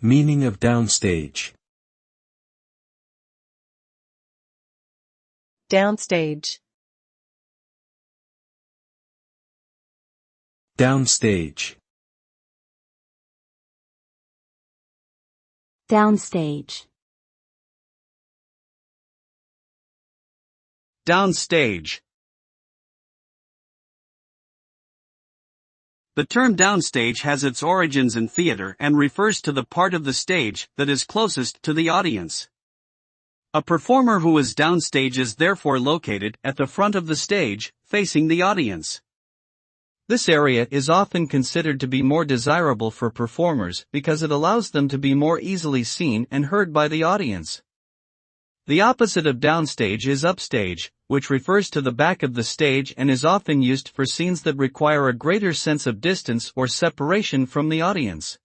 Meaning of downstage. Downstage. Downstage. Downstage. Downstage. The term downstage has its origins in theater and refers to the part of the stage that is closest to the audience. A performer who is downstage is therefore located at the front of the stage, facing the audience. This area is often considered to be more desirable for performers because it allows them to be more easily seen and heard by the audience. The opposite of downstage is upstage, which refers to the back of the stage and is often used for scenes that require a greater sense of distance or separation from the audience.